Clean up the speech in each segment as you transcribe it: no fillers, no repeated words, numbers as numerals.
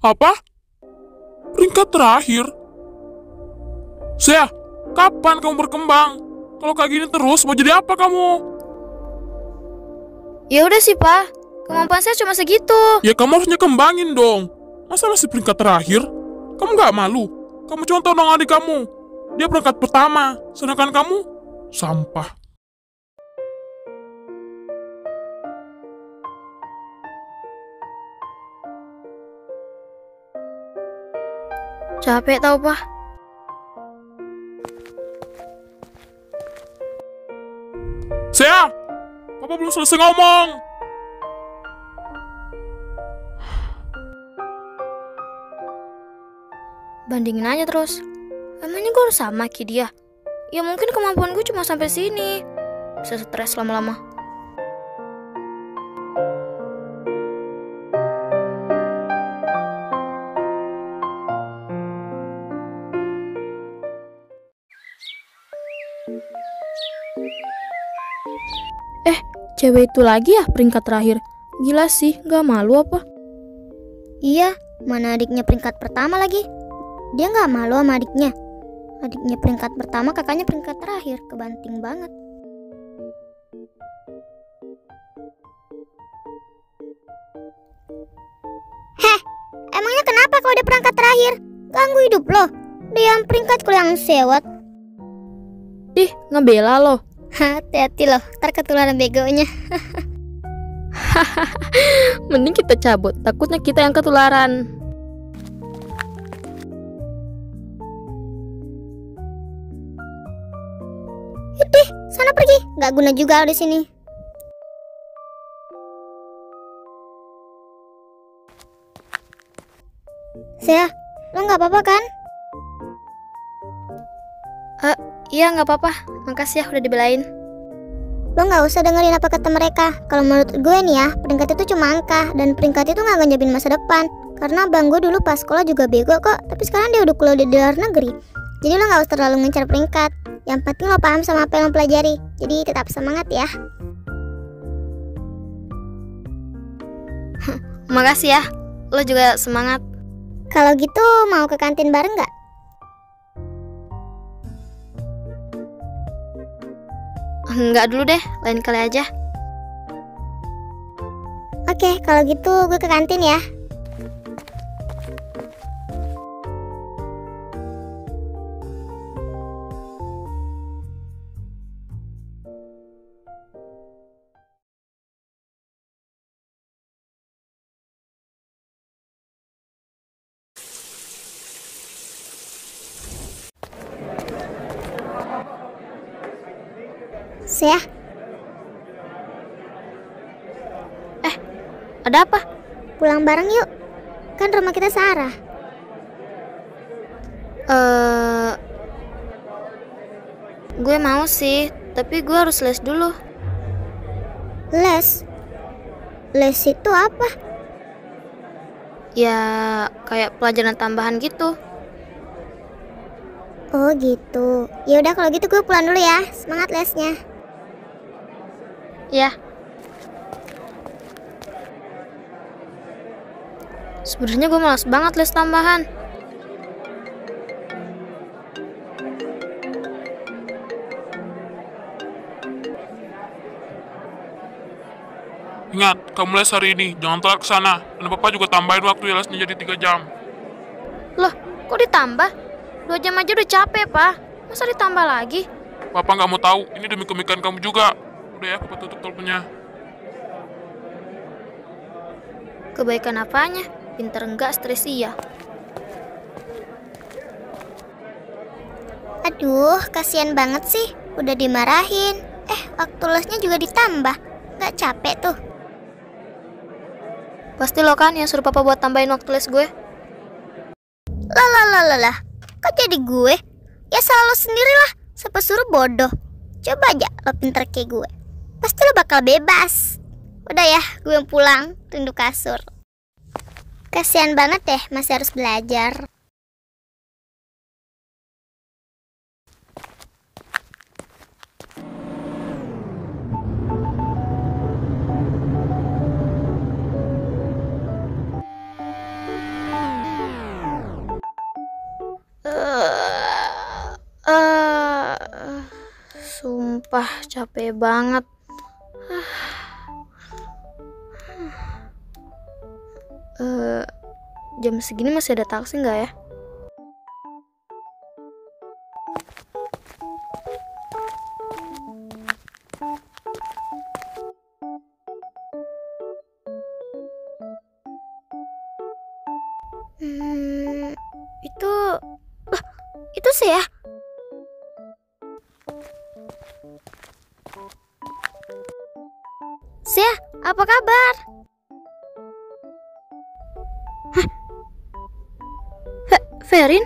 Apa? Peringkat terakhir? Saya, kapan kamu berkembang? Kalau kayak gini terus, mau jadi apa kamu? Ya udah sih, Pak. Kemampuan saya cuma segitu. Ya kamu harusnya kembangin dong. Masa masih peringkat terakhir? Kamu nggak malu? Kamu contoh dong adik kamu. Dia peringkat pertama, sedangkan kamu sampah. Capek tau, Pak. Saya, Papa belum selesai ngomong. Bandingin aja terus. Emangnya gue harus sama kayak dia? Ya mungkin kemampuan gue cuma sampai sini. Bisa stres lama-lama. Cewek itu lagi ya peringkat terakhir. Gila sih, gak malu apa? Iya, mana adiknya peringkat pertama lagi? Dia gak malu sama adiknya. Adiknya peringkat pertama, kakaknya peringkat terakhir. Kebanting banget. Heh, emangnya kenapa kalau dia peringkat terakhir? Ganggu hidup lo. Dia yang peringkat kalau yang sewot. Ih, ngebela lo. Hati-hati loh, ntar ketularan begonya. Mending kita cabut, takutnya kita yang ketularan. Yudih, sana pergi. Gak guna juga lo di sini. Saya, lo gak apa-apa kan? Iya, nggak apa-apa. Makasih ya udah dibelain. Lo gak usah dengerin apa kata mereka. Kalau menurut gue nih ya, peringkat itu cuma angka. Dan peringkat itu gak ngejamin masa depan. Karena abang gue dulu pas sekolah juga bego kok. Tapi sekarang dia udah kuliah di luar negeri. Jadi lo gak usah terlalu ngincar peringkat. Yang penting lo paham sama apa yang lo pelajari. Jadi tetap semangat ya. Makasih ya. Lo juga semangat. Kalau gitu mau ke kantin bareng gak? Enggak dulu deh, lain kali aja. Oke, kalau gitu gue ke kantin ya. Saya, Ada apa? pulang bareng yuk. Kan rumah kita searah. Gue mau sih, tapi gue harus les dulu. Les? Les itu apa? Ya, kayak pelajaran tambahan gitu. Oh gitu. Ya udah kalau gitu gue pulang dulu ya. Semangat lesnya. Ya. Sebenarnya gue malas banget les tambahan. Ingat, kamu les hari ini, jangan telat ke sana. Dan Papa juga tambahin waktu ya lesnya jadi 3 jam. Loh, kok ditambah? 2 jam aja udah capek, Pak. Masa ditambah lagi? Papa nggak mau tahu, ini demi kebaikan kamu juga. Udah ya, Papa tutup teleponnya. Kebaikan apanya? Pinter enggak, stres iya. Aduh, kasihan banget sih. Udah dimarahin. Waktu lesnya juga ditambah. Gak capek tuh. Pasti lo kan yang suruh Papa buat tambahin waktu les gue. Lah. Kok jadi gue? Ya salah lo sendirilah. Siapa suruh bodoh. Coba aja lo pinter kayak gue. Pasti lo bakal bebas. Udah ya, gue yang pulang. Rindu kasur. Kasihan banget deh, masih harus belajar. Sumpah capek banget. Jam segini masih ada taksi nggak ya? Itu, lah, itu sih ya. Sia, apa kabar? Ferin?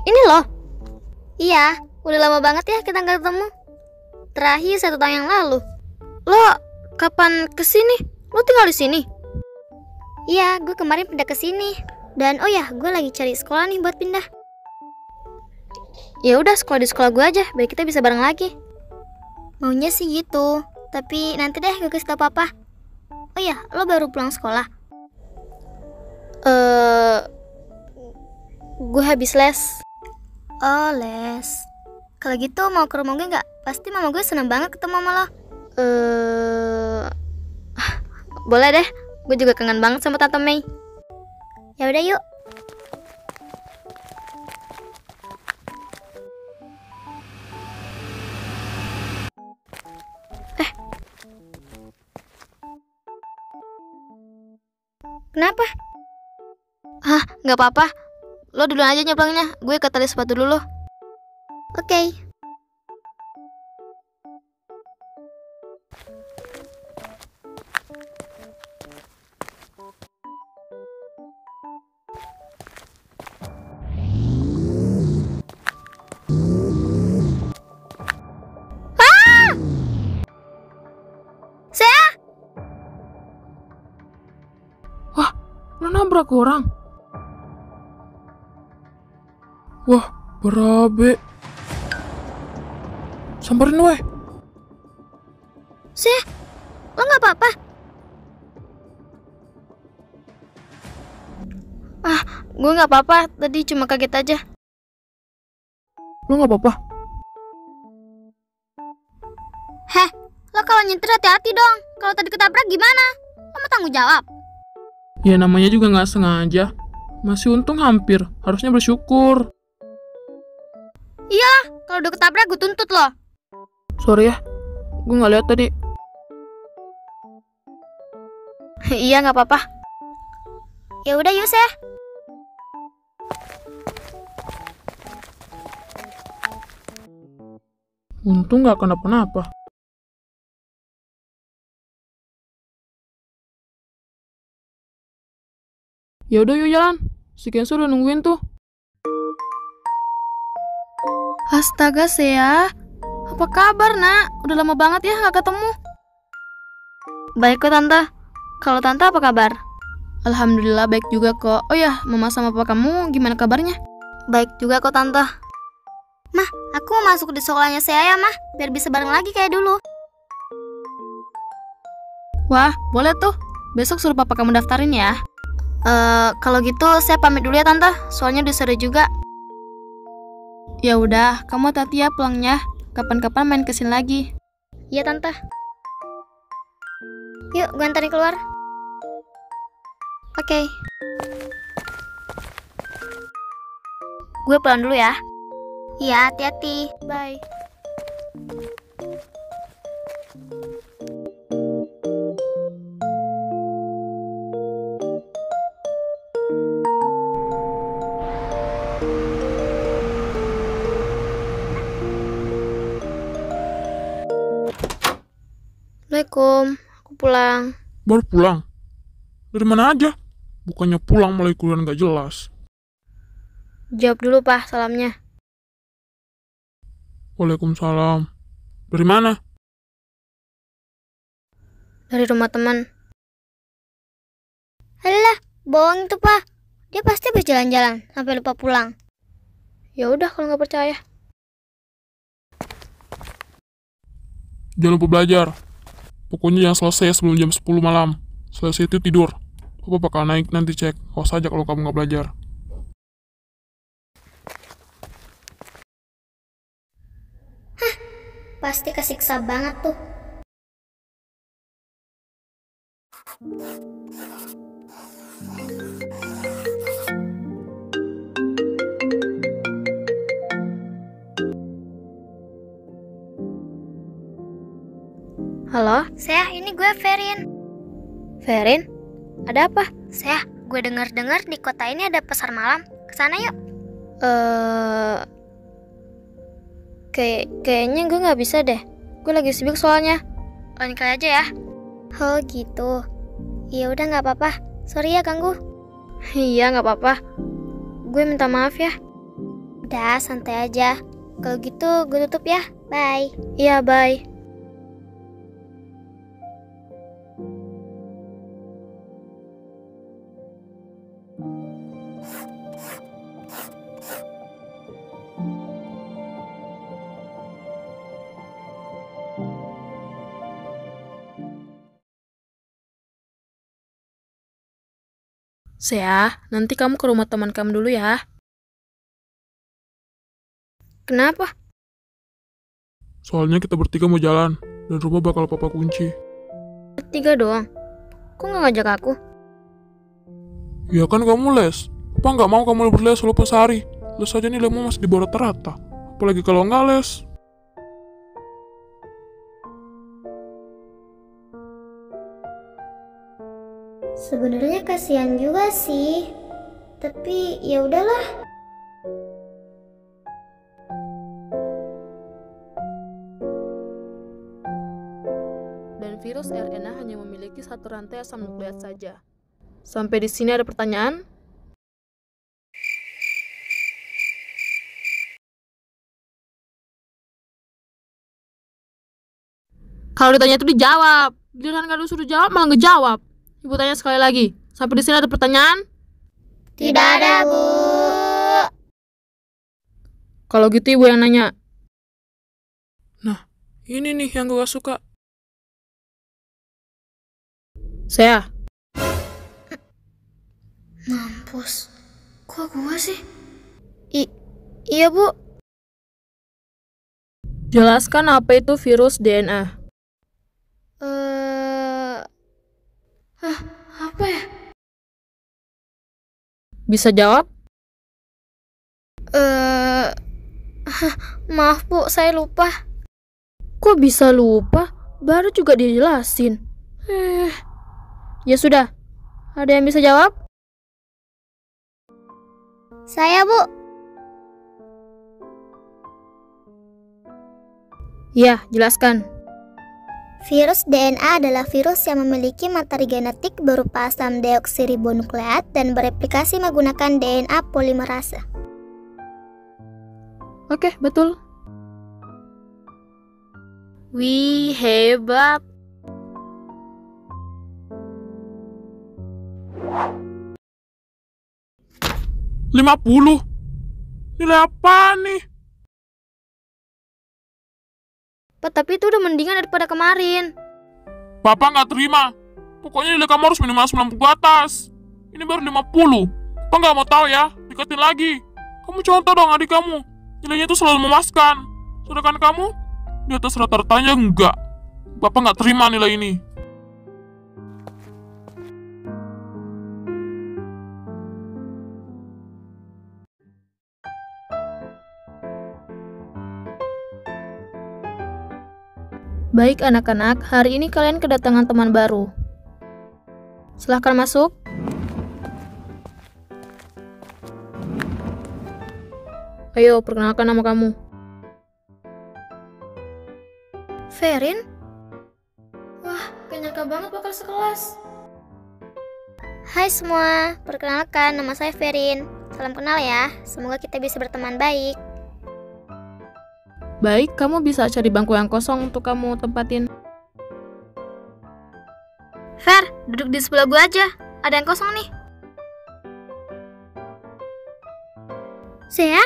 Ini loh. Iya, udah lama banget ya kita nggak ketemu. Terakhir 1 tahun yang lalu. Lo kapan kesini? Lo tinggal di sini? Iya, gue kemarin pindah ke sini. Dan oh ya, gue lagi cari sekolah nih buat pindah. Ya udah, sekolah di sekolah gue aja, biar kita bisa bareng lagi. Maunya sih gitu, tapi nanti deh gue kasih tau papa. Oh ya, lo baru pulang sekolah? Gue habis les. Oh, les. Kalau gitu mau ke rumah gue nggak? Pasti mama gue seneng banget ketemu sama lo. Boleh deh, gue juga kangen banget sama Tante Mei. Ya udah yuk. Kenapa? Nggak apa-apa. Lo duluan aja nyeplangnya. Gue ke tali sepatu dulu. Oke. Lo nabrak orang. Wah, berabe. Samperin weh. Sia, lo nggak apa-apa? Gue nggak apa-apa. Tadi cuma kaget aja. Lo nggak apa-apa? Heh, lo kalau nyetir hati-hati dong. Kalau tadi ketabrak gimana? Lo mau tanggung jawab? Ya namanya juga nggak sengaja. Masih untung hampir. Harusnya bersyukur. Iya, kalau udah ketabrak gue tuntut lo. Sorry ya, gue nggak lihat tadi. Iya, nggak apa-apa. Ya udah Yus ya. Untung nggak kenapa-napa. Ya udah yuk jalan. Si Kenzo udah nungguin tuh. Astaga Sea, apa kabar nak? Udah lama banget ya gak ketemu. Baik kok tante. Kalau tante apa kabar? Alhamdulillah baik juga kok. Oh ya, mama sama papa kamu gimana kabarnya? Baik juga kok tante. Mah, aku mau masuk di sekolahnya Sea ya mah, biar bisa bareng lagi kayak dulu. Wah, boleh tuh. Besok suruh papa kamu daftarin ya. Kalau gitu saya pamit dulu ya tante, soalnya udah sore juga. Ya udah, kamu hati-hati ya pulangnya. Kapan-kapan main kesini lagi. Iya tante. Yuk, gue antarin keluar. Oke. Gue pulang dulu ya. Iya, hati-hati. Bye. Assalamualaikum, aku pulang. Baru pulang? Dari mana aja? Bukannya pulang malah ikutan gak jelas. Jawab dulu Pak salamnya. Waalaikumsalam. Dari mana? Dari rumah teman. Alah, bohong itu Pak. Dia pasti habis jalan-jalan sampai lupa pulang. Ya udah kalau nggak percaya. Jangan lupa belajar. Pokoknya jangan selesai sebelum jam 10 malam. Selesai itu tidur. Papa bakal naik nanti cek. Awas aja kalau kamu nggak belajar. Pasti kesiksa banget tuh. Halo, Saya, ini gue Ferin. Ferin? Ada apa? Saya, gue dengar-dengar di kota ini ada pasar malam. Kesana yuk. Kayaknya gue nggak bisa deh. Gue lagi sibuk soalnya. Lain kali aja ya. Oh gitu. Ya udah nggak apa-apa. Sorry ya ganggu. Iya nggak apa-apa. Gue minta maaf ya. Udah santai aja. Kalau gitu gue tutup ya. Bye. Iya bye. Sea, nanti kamu ke rumah teman kamu dulu ya. Kenapa? Soalnya kita bertiga mau jalan, dan rumah bakal papa kunci. 3 doang. Kok nggak ngajak aku? Ya kan kamu les. Papa nggak mau kamu berles walaupun sehari. Les aja nilaimu masih di bawah rata-rata. Apalagi kalau nggak les. Sebenarnya kasihan juga sih. Tapi ya udahlah. Dan virus RNA hanya memiliki satu rantai asam nukleat saja. Sampai di sini ada pertanyaan? Kalau ditanya itu dijawab. Giliran kalau suruh jawab malah ngejawab. Ibu tanya sekali lagi. Sampai di sini ada pertanyaan? Tidak ada, Bu. Kalau gitu ibu yang nanya. Ini nih yang gue gak suka. Saya. Mampus. Kok gue sih? Iya bu. Jelaskan apa itu virus DNA. Apa ya? Bisa jawab? Maaf bu, saya lupa. Kok bisa lupa? Baru juga dijelasin. Ya sudah. Ada yang bisa jawab? Saya, Bu. Ya, jelaskan. Virus DNA adalah virus yang memiliki materi genetik berupa asam deoksiribonukleat dan bereplikasi menggunakan DNA polimerase. Oke, betul. Wih, hebat. $50. Nilai apa nih? Pak, tapi itu udah mendingan daripada kemarin. Papa nggak terima. Pokoknya nilai kamu harus minimal 90 ke atas. Ini baru 50. Papa nggak mau tahu ya, dikatin lagi. Kamu contoh dong adik kamu. Nilainya itu selalu memuaskan. Sedangkan kamu, di atas rata-ratanya enggak. Papa nggak terima nilai ini. Baik anak-anak, hari ini kalian kedatangan teman baru. Silahkan masuk. Ayo, perkenalkan nama kamu. Ferin? Wah, gak nyangka banget bakal sekelas. Hai semua, perkenalkan nama saya Ferin. Salam kenal ya, semoga kita bisa berteman baik. Baik, kamu bisa cari bangku yang kosong untuk kamu tempatin. Fer, duduk di sebelah gue aja. Ada yang kosong nih. Saya?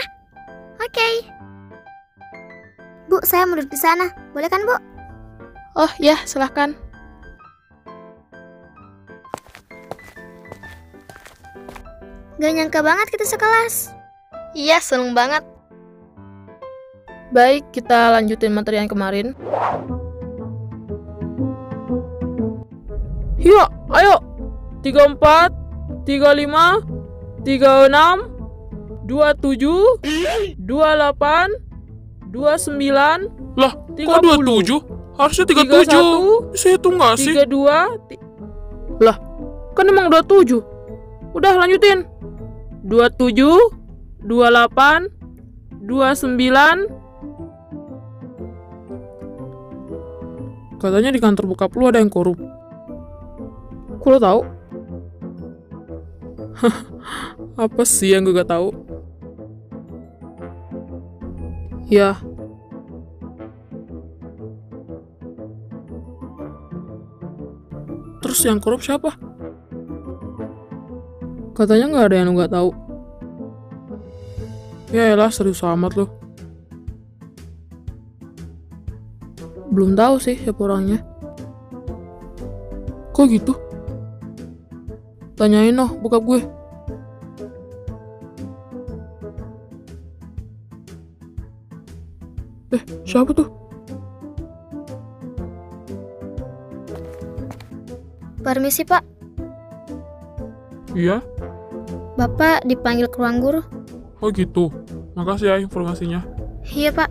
Oke. Bu, saya mau duduk di sana. Boleh kan, Bu? Oh ya, silahkan. Gak nyangka banget kita sekelas. Iya, seneng banget. Baik, kita lanjutin materi yang kemarin. Yuk, ayo. 34, 35, 36, 27, 28, 29, Lah, kok 27? Harusnya 37. Bisa hitung nggak sih? 32. Lah, kan emang 27. Udah lanjutin. 27, 28, 29. Katanya di kantor bokap lu ada yang korup. Kok lo tahu? Apa sih yang gue gak tahu? Ya. Terus yang korup siapa? Katanya nggak ada yang nggak tahu. Ya elah, serius amat lu. Belum tahu sih siapa orangnya. Kok gitu? Tanyain noh bokap gue. Siapa tuh? Permisi, Pak. Iya? Bapak dipanggil ke ruang guru. Oh gitu. Makasih ya informasinya. Iya, Pak.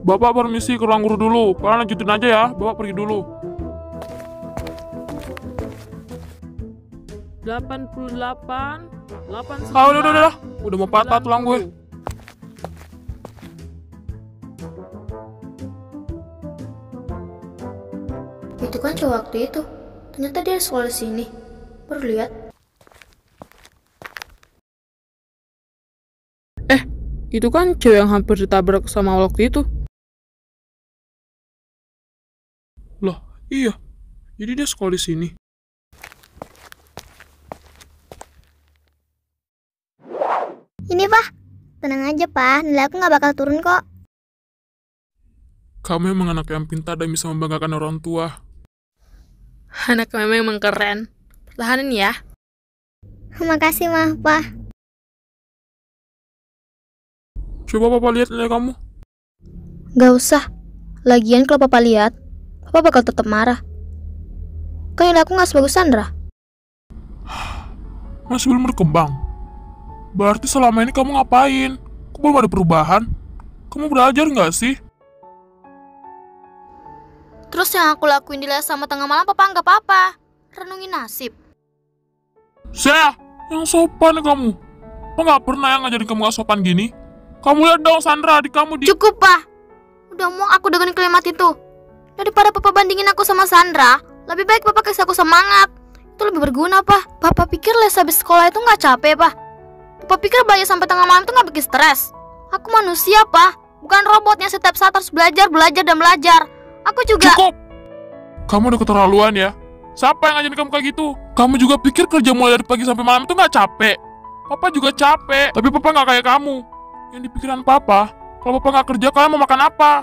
Bapak permisi ke ruang guru dulu. Kalian lanjutin aja ya. Bapak pergi dulu. 88, 89. Ah, udah. Udah mau patah tulang gue. Itu kan cowok waktu itu. Ternyata dia sekolah di sini. Baru lihat. Itu kan cewek yang hampir ditabrak sama waktu itu. Loh, iya. Jadi dia sekolah di sini. Ini Pak, tenang aja Pak, nilai aku nggak bakal turun kok. Kamu emang anak yang pintar dan bisa membanggakan orang tua. Anak memang emang keren. Pertahanin ya. Makasih mah Pak. Coba Papa lihat nilai kamu. Gak usah. Lagian kalau Papa lihat, Papa bakal tetap marah. Kan nilai aku gak sebagus Sandra. Masih belum berkembang. Berarti selama ini kamu ngapain? Kok belum ada perubahan? Kamu belajar nggak sih? Terus yang aku lakuin di les sama tengah malam Papa anggap apa? Renungin nasib. Saya, yang sopan kamu. Kok nggak pernah yang ngajarin kamu gak sopan gini? Kamu lihat dong Sandra, adik kamu di... Cukup, Pak. Udah muak aku dengan kalimat itu. Daripada Papa bandingin aku sama Sandra, lebih baik Papa kasih aku semangat. Itu lebih berguna, Pak. Papa pikir les habis sekolah itu nggak capek, Pak. Papa pikir belajar sampai tengah malam itu nggak bikin stres. Aku manusia, Pak. Bukan robot yang setiap saat harus belajar dan belajar. Aku juga... Cukup! Kamu udah keterlaluan ya. Siapa yang ngajarin kamu kayak gitu? Kamu juga pikir kerja mulai dari pagi sampai malam itu nggak capek? Papa juga capek, tapi Papa nggak kayak kamu. Yang di pikiran Papa, kalau Papa nggak kerja, kalian mau makan apa?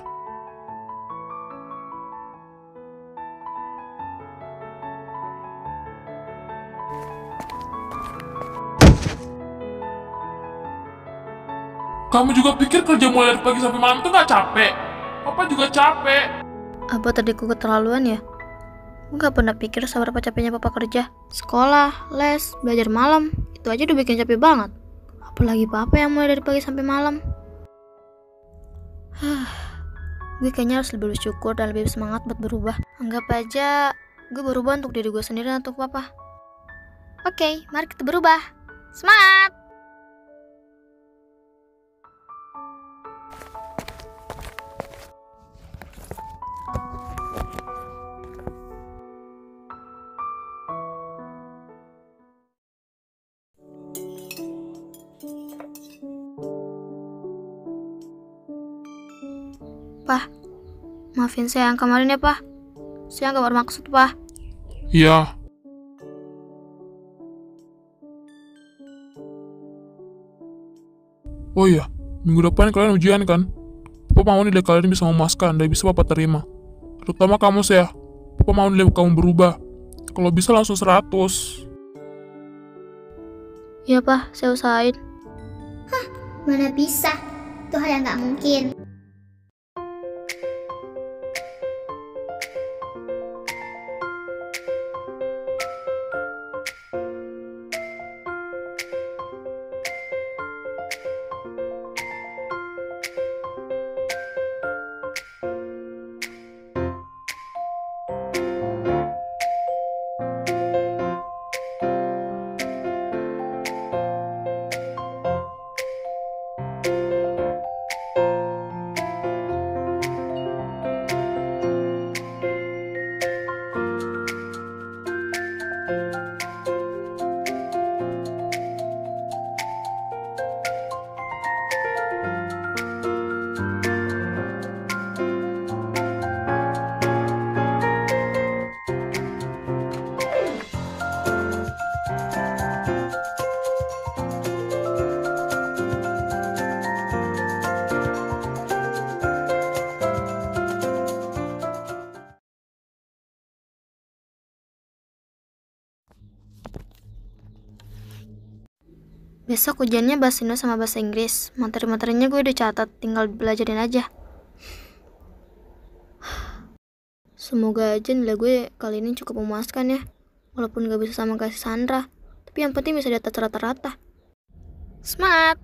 Kamu juga pikir kerja mulai dari pagi sampai malam itu nggak capek? Papa juga capek. Apa tadi aku keterlaluan ya? Gak pernah pikir seberapa capeknya Papa kerja. Sekolah, les, belajar malam. Itu aja udah bikin capek banget. Apalagi Papa yang mulai dari pagi sampai malam. Gue kayaknya harus lebih bersyukur dan lebih semangat buat berubah. Anggap aja gue berubah untuk diri gue sendiri dan untuk Papa. Oke, mari kita berubah. Semangat! Pak, maafin saya yang kemarin ya, Pak. Saya nggak bermaksud, Pak. Iya. Oh iya, minggu depan kalian ujian kan? Papa mau nilai kalian bisa memuaskan dan bisa Papa terima. Terutama kamu, saya. Papa mau nilai kamu berubah. Kalau bisa langsung 100. Iya, Pak. Saya usahain. Mana bisa, itu hal yang nggak mungkin. Besok ujiannya bahasa Indo sama bahasa Inggris. Materi-materinya gue udah catat, tinggal belajarin aja. Semoga aja nilai gue kali ini cukup memuaskan ya. Walaupun gak bisa sama kasih Sandra, tapi yang penting bisa di atas rata-rata. Semangat!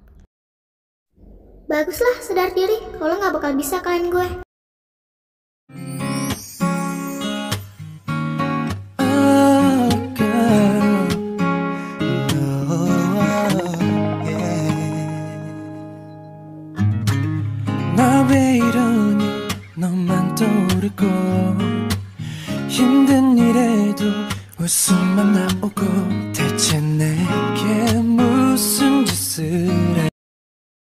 Baguslah, sadar diri. Kalau nggak bakal bisa kalian gue. 왜 이러니 너만 떠오르고 힘든 일에도 웃음만 나오고 대체 내